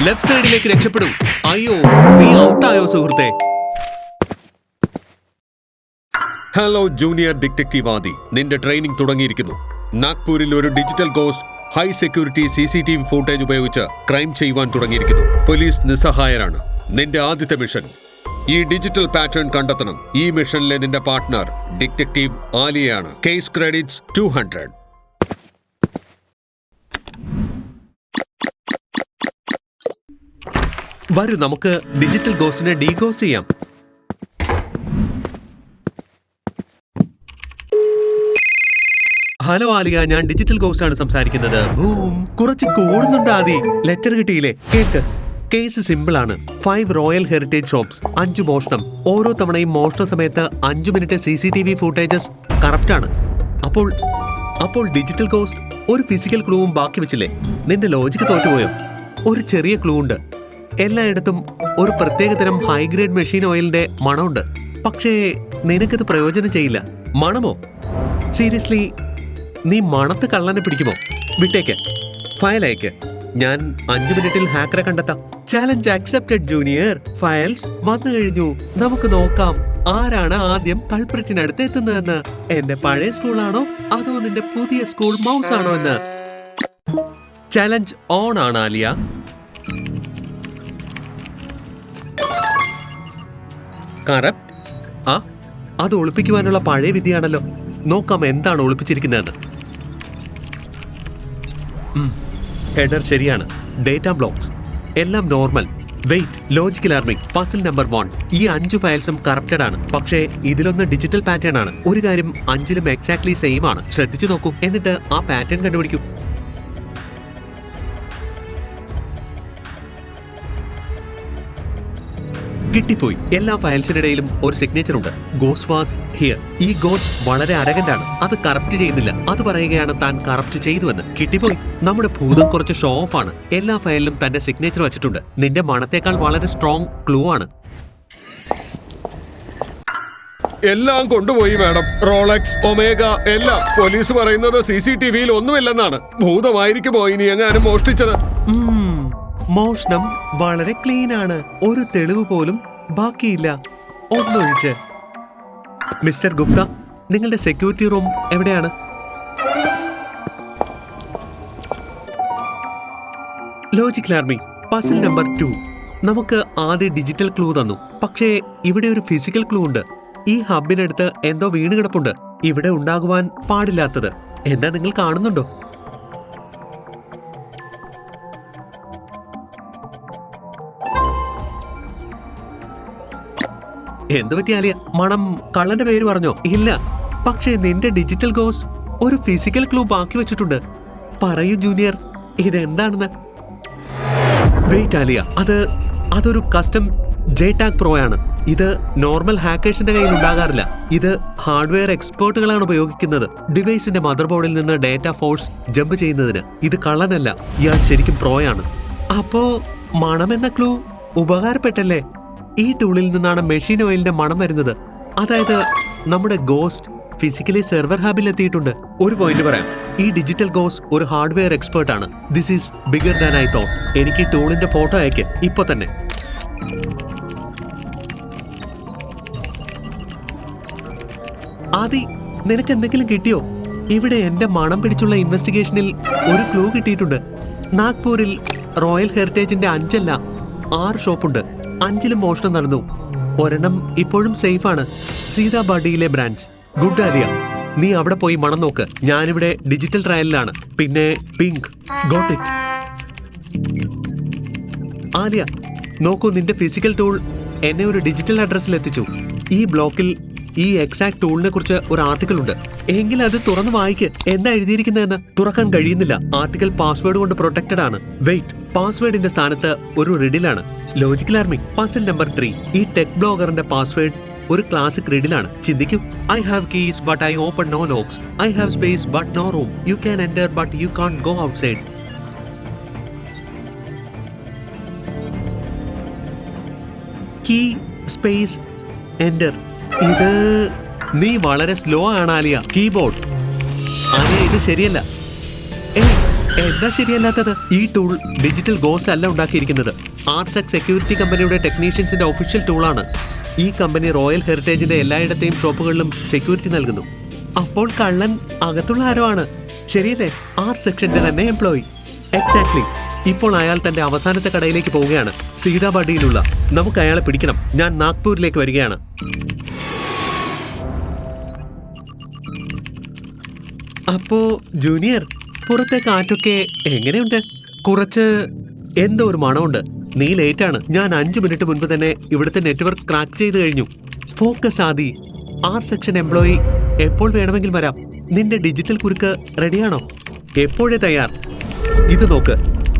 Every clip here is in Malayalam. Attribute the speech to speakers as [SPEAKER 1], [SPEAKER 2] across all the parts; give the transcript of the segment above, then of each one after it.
[SPEAKER 1] ലെഫ്റ്റ് സൈഡിലേക്ക് രക്ഷപ്പെടും. അയ്യോ, നീ ഔട്ടായോ സുഹൃത്തെ? ഹലോ ജൂനിയർ ഡിറ്റക്റ്റീവ് ആദി, നിന്റെ ട്രെയിനിങ് തുടങ്ങിയിരിക്കുന്നു. നാഗ്പൂരിൽ ഒരു digital ghost high security CCTV footage ഉപയോഗിച്ച് ക്രൈം ചെയ്യുവാൻ തുടങ്ങിയിരിക്കുന്നു. പോലീസ് നിസ്സഹായരാണ്. നിന്റെ ആദ്യത്തെ മിഷൻ ഈ ഡിജിറ്റൽ പാറ്റേൺ കണ്ടെത്തണം. ഈ മിഷനിലെ നിന്റെ പാർട്ട്ണർ ഡിറ്റക്റ്റീവ് ആലിയയാണ്. Case credits 200. വരൂ, നമുക്ക് ഡിജിറ്റൽ ഗോസ്റ്റിനെ ഡീഗോസ്റ്റ് ചെയ്യാം. ഹലോ ആലിയ, ഞാൻ ഡിജിറ്റൽ ഗോസ്റ്റ് ആണ് സംസാരിക്കുന്നത്. കുറച്ച് കൂടുന്നുണ്ട് ആദി. ലെറ്റർ കിട്ടിയില്ലേ? കേക്ക്. കേസ് സിമ്പിൾ ആണ്. 5 റോയൽ ഹെറിറ്റേജ് ഷോപ്സ്, 5 മോഷണം. ഓരോ തവണയും മോഷണ സമയത്ത് 5 മിനിറ്റ് CCTV ഫുട്ടേജസ് കറപ്റ്റ് ആണ്. അപ്പോൾ ഡിജിറ്റൽ ഗോസ്റ്റ് ഒരു ഫിസിക്കൽ ക്ലൂവും ബാക്കി വെച്ചില്ലേ? നിന്റെ ലോജിക്ക് തോറ്റുപോയോ? ഒരു ചെറിയ ക്ലൂ ഉണ്ട്. എല്ലായിടത്തും ഒരു പ്രത്യേകതരം ഹൈഗ്രേഡ് മെഷീൻ ഓയിലിന്റെ മണമുണ്ട്. പക്ഷേ നിനക്കത് പ്രയോജനം ചെയ്യില്ല. മണമോ? സീരിയസ്ലി, നീ മണത്ത് കള്ളനെ പിടിക്കുമോ? വിട്ടേക്ക്, ഫയൽ അയക്ക്. ഞാൻ 5 മിനിറ്റിൽ ഹാക്കറെ കണ്ടെത്താം. Challenge accepted junior. ഫയൽസ് വന്നു കഴിഞ്ഞു. നമുക്ക് നോക്കാം ആരാണ് ആദ്യം കൾപ്രിറ്റിനടുത്ത് എത്തുന്നതെന്ന്. എന്റെ പഴയ സ്കൂളാണോ അതോ നിന്റെ പുതിയ സ്കൂൾ മൗസ് ആണോ എന്ന്. ചാലഞ്ച് ഓൺ ആണ് ആലിയ. കറപ്റ്റ്? അത് ഒളിപ്പിക്കുവാനുള്ള പഴയ വിധിയാണല്ലോ. നോക്കാം എന്താണ് ഒളിപ്പിച്ചിരിക്കുന്നതെന്ന്. ഹെഡർ ശരിയാണ്. ഡേറ്റ ബ്ലോക്സ് എല്ലാം normal. Wait, logical arming, puzzle number 1. ഈ 5 ഫയൽസും കറപ്റ്റഡ് ആണ്. പക്ഷേ ഇതിലൊന്ന് ഡിജിറ്റൽ പാറ്റേൺ ആണ്. ഒരു കാര്യം 5ലും എക്സാക്ട്ലി സെയിം ആണ്. ശ്രദ്ധിച്ചു നോക്കൂ, എന്നിട്ട് ആ പാറ്റേൺ കണ്ടുപിടിക്കൂ. കിട്ടിപ്പോയി. എല്ലാ ഫയൽസിനിടയിലും ഒരു സിഗ്നേച്ചർ ഉണ്ട്. Ghost was here. ഈ ഗോസ്റ്റ് വളരെ അരഗന്റ് ആണ്. അത് കറപ്റ്റ് ചെയ്യുന്നില്ല. അത് പറയുകയാണ് താൻ കറപ്റ്റ് ചെയ്തുവെന്ന്. കിട്ടിപ്പോയി. നമ്മുടെ ഭൂതം കുറച്ച് ഷോ ഓഫ് ആണ്. എല്ലാ ഫയലിലും തന്റെ സിഗ്നേച്ചർ വെച്ചിട്ടുണ്ട്. നിന്റെ മണത്തേക്കാൾ വളരെ സ്ട്രോങ് ക്ലൂ ആണ്.
[SPEAKER 2] എല്ലാം കൊണ്ടുപോയി മാഡം. റോളക്സ്, ഒമേഗ എല്ലാം. പോലീസ് പറയുന്നത് CCTVയിൽ ഒന്നുമില്ലെന്നാണ്. ഭൂതമായിരിക്കുമോ ഇനി എങ്ങാനും മോഷ്ടിച്ചത്?
[SPEAKER 1] മോഷണം വളരെ ക്ലീൻ ആണ്. ഒരു തെളിവ് പോലും ബാക്കിയില്ല, ഒന്നൊഴിച്ച്. മിസ്റ്റർ ഗുപ്ത, നിങ്ങളുടെ സെക്യൂരിറ്റി റൂം എവിടെയാണ്? Logical arming, puzzle number 2. നമുക്ക് ആദ്യം ഡിജിറ്റൽ ക്ലൂ തന്നു. പക്ഷേ ഇവിടെ ഒരു ഫിസിക്കൽ ക്ലൂ ഉണ്ട്. ഈ ഹബിനടുത്ത് എന്തോ വീണ് കിടപ്പുണ്ട്. ഇവിടെ ഉണ്ടാകുവാൻ പാടില്ലാത്തത്. എന്താ നിങ്ങൾ കാണുന്നുണ്ടോ? എന്ത് പറ്റി ആലിയ? മണം കള്ളന്റെ പേര് പറഞ്ഞോ? ഇല്ല. പക്ഷേ നിന്റെ ഡിജിറ്റൽ ഗോസ്റ്റ് ഒരു ഫിസിക്കൽ ക്ലൂ ബാക്കി വെച്ചിട്ടുണ്ട്. പറയൂ ജൂനിയർ, ഇതെന്താണെന്ന്. വെയിറ്റ് ആലിയ, അതൊരു കസ്റ്റം JTAG Pro ആണ്. ഇത് നോർമൽ ഹാക്കേഴ്സിന്റെ കയ്യിൽ ഉണ്ടാകാറില്ല. ഇത് ഹാർഡ്വെയർ എക്സ്പേർട്ടുകളാണ് ഉപയോഗിക്കുന്നത്. ഡിവൈസിന്റെ മദർ ബോർഡിൽ നിന്ന് ഡേറ്റ ഫോഴ്സ് ജമ്പ് ചെയ്യുന്നതിന്. ഇത് കള്ളനല്ല, ഇയാൾ ശരിക്കും പ്രോയാണ്. അപ്പോ മണമെന്ന ക്ലൂ ഉപകാരപ്പെട്ടല്ലേ? ഈ ടൂളിൽ നിന്നാണ് മെഷീൻ ഓയിലിന്റെ മണം വരുന്നത്. അതായത് നമ്മുടെ ഗോസ്റ്റ് ഫിസിക്കലി സെർവർ ഹബിൽ എത്തിയിട്ടുണ്ട്. ഒരു പോയിന്റ് പറയാം, ഈ ഡിജിറ്റൽ ഗോസ്റ്റ് ഒരു ഹാർഡ്വെയർ എക്സ്പേർട്ട് ആണ്. This is bigger than I thought. എനിക്ക് ടൂളിന്റെ ഫോട്ടോ അയക്ക് ഇപ്പൊ തന്നെ. ആദി, നിനക്ക് എന്തെങ്കിലും കിട്ടിയോ? ഇവിടെ എന്റെ മണം പിടിച്ചുള്ള ഇൻവെസ്റ്റിഗേഷനിൽ ഒരു ക്ലൂ കിട്ടിയിട്ടുണ്ട്. നാഗ്പൂരിൽ റോയൽ ഹെറിറ്റേജിന്റെ 5 അല്ല 6 ഷോപ്പുണ്ട്. 5ലും മോഷണം നടന്നു. ഒരെണ്ണം ഇപ്പോഴും സേഫ് ആണ്. സീതാബാഡിയിലെ ബ്രാഞ്ച്. ഗുഡ് ആലിയ, നീ അവിടെ പോയി മണം നോക്ക്. ഞാനിവിടെ ഡിജിറ്റൽ ട്രയലിലാണ്. പിന്നെ പിങ്ക്, ഗോട്ട് ഇറ്റ്. ആലിയ നോക്കൂ, നിന്റെ ഫിസിക്കൽ ടൂൾ എന്നെ ഒരു ഡിജിറ്റൽ അഡ്രസ്സിൽ എത്തിച്ചു. ഈ ബ്ലോക്കിൽ ഈ എക്സാക്ട് ടൂളിനെ കുറിച്ച് ഒരു ആർട്ടിക്കിൾ ഉണ്ട്. എങ്കിൽ അത് തുറന്ന് വായിക്ക്. എന്താ എഴുതിയിരിക്കുന്നതെന്ന്. തുറക്കാൻ കഴിയുന്നില്ല. ആർട്ടിക്കിൾ പാസ്വേഡ് കൊണ്ട് പ്രൊട്ടക്റ്റഡ് ആണ്. വെയിറ്റ്, പാസ്വേഡിന്റെ സ്ഥാനത്ത് ഒരു റിഡിലാണ്. Logical arming, puzzle number 3. ഈ ടെക് ബ്ലോഗറിന്റെ പാസ്വേഡ് ഒരു ക്ലാസിക് റിഡിലാണ്. ചിന്തിക്കൂ. I have keys but I open no locks. I have space but no room. You can enter but you can't go outside. Key space enter. ഇത് നീ വളരെ സ്ലോ ആണ് ആലിയ. കീബോർഡ് ആലിയ, ഇത് ശരിയല്ല. എന്താ ശരിയല്ലാത്തത്? ഈ ടൂൾ ഡിജിറ്റൽ ഗോസ്റ്റ് അല്ല ഉണ്ടാക്കിയിരിക്കുന്നത്. ആർസെക് സെക്യൂരിറ്റി കമ്പനിയുടെ ടെക്നീഷ്യൻസിന്റെ ഒഫീഷ്യൽ ടൂളാണ്. ഈ കമ്പനി റോയൽ ഹെറിറ്റേജിന്റെ എല്ലായിടത്തെയും ഷോപ്പുകളിലും സെക്യൂരിറ്റി നൽകുന്നു. അപ്പോൾ കള്ളൻ അകത്തുള്ള ആരോ ആണ്, ശരിയല്ലേ? ആർ സെക്ഷന്റെ തന്നെ എംപ്ലോയി. എക്സാക്ട്ലി. ഇപ്പോൾ അയാൾ തന്റെ അവസാനത്തെ കടയിലേക്ക് പോവുകയാണ്, സീതാബാഡിയിലുള്ള. നമുക്ക് അയാളെ പിടിക്കണം. ഞാൻ നാഗ്പൂരിലേക്ക് വരികയാണ്. അപ്പോ ജൂനിയർ, പുറത്തെ കാറ്റൊക്കെ എങ്ങനെയുണ്ട്? കുറച്ച് എന്തോ ഒരു മണമുണ്ട്. നീ ലേറ്റാണ്. ഞാൻ 5 മിനിറ്റ് മുൻപ് തന്നെ ഇവിടുത്തെ നെറ്റ്വർക്ക് ക്രാക്ക് ചെയ്ത് കഴിഞ്ഞു. ഫോക്കസ് ആദി. ആർ സെക്ഷൻ എംപ്ലോയി, എപ്പോൾ വേണമെങ്കിൽ വരാം. നിന്റെ ഡിജിറ്റൽ കുരുക്ക് റെഡിയാണോ? എപ്പോഴേ തയ്യാർ. ഇത് നോക്ക്,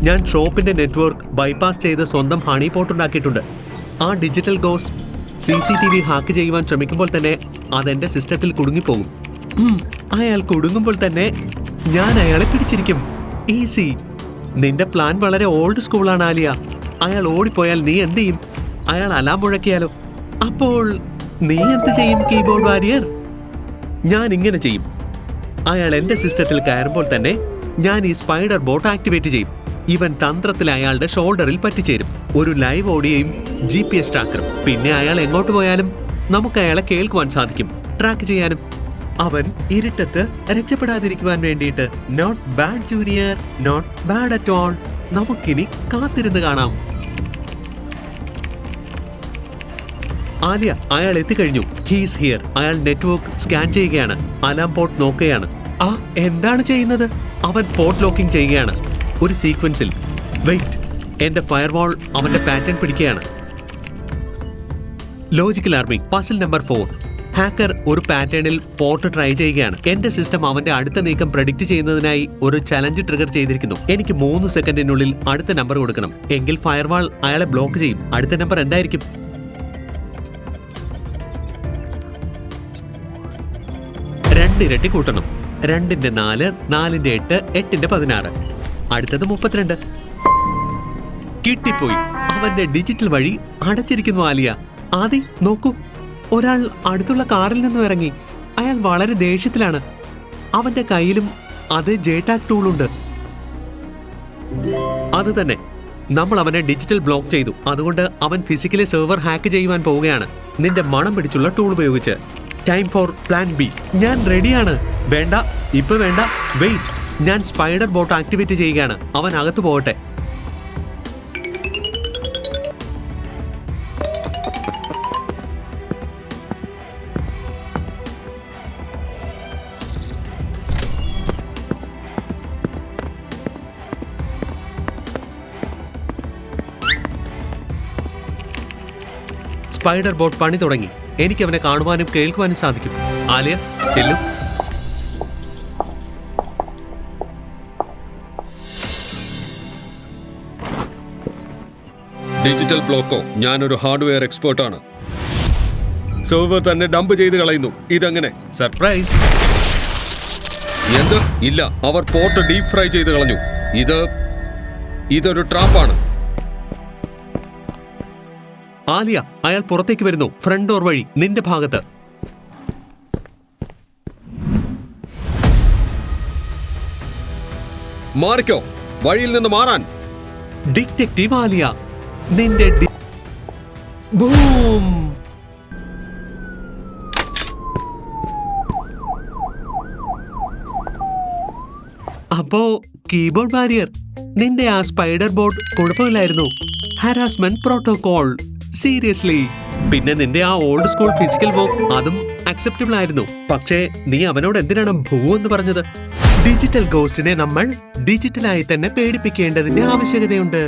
[SPEAKER 1] ഞാൻ ഷോപ്പിന്റെ നെറ്റ്വർക്ക് ബൈപ്പാസ് ചെയ്ത് സ്വന്തം ഹണി പോട്ട് ഉണ്ടാക്കിയിട്ടുണ്ട്. ആ ഡിജിറ്റൽ ഗോസ്റ്റ് CCTV ഹാക്ക് ചെയ്യുവാൻ ശ്രമിക്കുമ്പോൾ തന്നെ അതെന്റെ സിസ്റ്റത്തിൽ കുടുങ്ങിപ്പോകും. അയാൾ കുടുങ്ങുമ്പോൾ തന്നെ ഞാൻ അയാളെ പിടിച്ചിരിക്കും. ഈസി. നിന്റെ പ്ലാൻ വളരെ ഓൾഡ് സ്കൂളാണ് ആലിയ. അയാൾ ഓടിപ്പോയാൽ നീ എന്ത് ചെയ്യും? അയാൾ അലാം മുഴക്കിയാലോ? അപ്പോൾ നീ എന്ത് ചെയ്യും കീബോർഡ് വാരിയർ? ഞാൻ ഇങ്ങനെ ചെയ്യും. അയാൾ എന്റെ സിസ്റ്റത്തിൽ കയറുമ്പോൾ തന്നെ ഞാൻ ഈ സ്പൈഡർ ബോട്ട് ആക്ടിവേറ്റ് ചെയ്യും. ഇവൻ തന്ത്രത്തിൽ അയാളുടെ ഷോൾഡറിൽ പറ്റിച്ചേരും. ഒരു ലൈവ് ഓഡിയോയും GPS ട്രാക്കറും. പിന്നെ അയാൾ എങ്ങോട്ട് പോയാലും നമുക്ക് അയാളെ കേൾക്കുവാൻ സാധിക്കും, ട്രാക്ക് ചെയ്യാനും. അവൻ ഇരുട്ടത്ത് രക്ഷപ്പെടാതിരിക്കുവാൻ വേണ്ടിയിട്ട്. Not bad junior, not bad at all. നമുക്കിനി കാത്തിരുന്ന് കാണാം. ആലിയ, അയാൾ എത്തിക്കഴിഞ്ഞു. He's here. അയാൾ നെറ്റ്വർക്ക് സ്കാൻ ചെയ്യുകയാണ്, അലാം പോർട്ട് നോക്കുകയാണ്. എന്താണ് ചെയ്യുന്നത്? അവൻ പോർട്ട് ലോക്കിംഗ് ചെയ്യുകയാണ് ഒരു സീക്വൻസിൽ. വെയിറ്റ്, എന്റെ ഫയർവാൾ അവന്റെ പാറ്റേൺ പിടിക്കുകയാണ്. Logical army puzzle number 4. Hacker ഒരു പാറ്റേണിൽ പോർട്ട് ട്രൈ ചെയ്യുകയാണ്. എന്റെ സിസ്റ്റം അവന്റെ അടുത്ത നീക്കം പ്രഡിക്റ്റ് ചെയ്യുന്നതിനായി ഒരു ചലഞ്ച് ട്രിഗർ ചെയ്തിരിക്കുന്നു. എനിക്ക് 3 സെക്കൻഡിനുള്ളിൽ അടുത്ത നമ്പർ കൊടുക്കണം. എങ്കിൽ ഫയർവാൾ അയാളെ ബ്ലോക്ക് ചെയ്യും. അടുത്ത നമ്പർ എന്തായിരിക്കും? 2 ഇരട്ടി കൂട്ടണം. 2ന്റെ 4, 4ന്റെ 8, 8ന്റെ 16. അടുത്തത് 32. കിട്ടിപ്പോയി. അവന്റെ ഡിജിറ്റൽ വഴി അടച്ചിരിക്കുന്നു ആലിയ. ആദി നോക്കൂ, ഒരാൾ അടുത്തുള്ള കാറിൽ നിന്നും ഇറങ്ങി. അയാൾ വളരെ ദേഷ്യത്തിലാണ്. അവന്റെ കയ്യിലും അതേ ജെടാക് ടൂൾ ഉണ്ട്. അത് തന്നെ, നമ്മൾ അവനെ ഡിജിറ്റൽ ബ്ലോക്ക് ചെയ്തു. അതുകൊണ്ട് അവൻ ഫിസിക്കലി സെർവർ ഹാക്ക് ചെയ്യുവാൻ പോവുകയാണ്, നിന്റെ മണം പിടിച്ചുള്ള ടൂൾ ഉപയോഗിച്ച്. Time for plan B. ഞാൻ റെഡിയാണ്. വേണ്ട, ഇപ്പൊ വേണ്ട. വെയിറ്റ്, ഞാൻ സ്പൈഡർ ബോട്ട് ആക്ടിവേറ്റ് ചെയ്യുകയാണ്. അവൻ അകത്ത് പോകട്ടെ. സ്പൈഡർ ബോട്ട് പണി തുടങ്ങി. എനിക്ക് അവനെ കാണുവാനും കേൾക്കുവാനും സാധിക്കും. ആലിയ, ചെല്ലു.
[SPEAKER 2] ഡിജിറ്റൽ ബ്ലോക്കോ? ഞാനൊരു ഹാർഡ്വെയർ എക്സ്പേർട്ടാണ്. സെർവർ തന്നെ ഡംപ് ചെയ്ത് കളയുന്നു. ഇതെങ്ങനെ?
[SPEAKER 1] സർപ്രൈസ്.
[SPEAKER 2] എന്ത്? ഇല്ല, അവർ പോർട്ട് ഡീപ് ഫ്രൈ ചെയ്ത് കളഞ്ഞു. ഇതൊരു ട്രാപ്പാണ്.
[SPEAKER 1] ആലിയ, അയാൾ പുറത്തേക്ക് വരുന്നു. ഫ്രണ്ട് ഡോർ വഴി, നിന്റെ ഭാഗത്ത്.
[SPEAKER 2] മാറിക്കോ, വഴിയിൽ നിന്ന് മാറാൻ.
[SPEAKER 1] ഡിറ്റക്റ്റീവ് ആലിയ, നിന്റെ ബൂം. അപ്പോ കീബോർഡ് വാരിയർ, നിന്റെ ആ സ്പൈഡർ ബോർഡ് കുഴപ്പമില്ലായിരുന്നു. Harassment protocol, seriously. പിന്നെ നിന്റെ ആ ഓൾഡ് സ്കൂൾ ഫിസിക്കൽ വർക്ക്, അതും അക്സെപ്റ്റബിൾ ആയിരുന്നു. പക്ഷേ നീ അവനോട് എന്തിനാണ് ഭൂ എന്ന് പറഞ്ഞത്? ഡിജിറ്റൽ ഗോസ്റ്റിനെ നമ്മൾ ഡിജിറ്റലായി തന്നെ പേടിപ്പിക്കേണ്ടതിന്റെ ആവശ്യകതയുണ്ട്.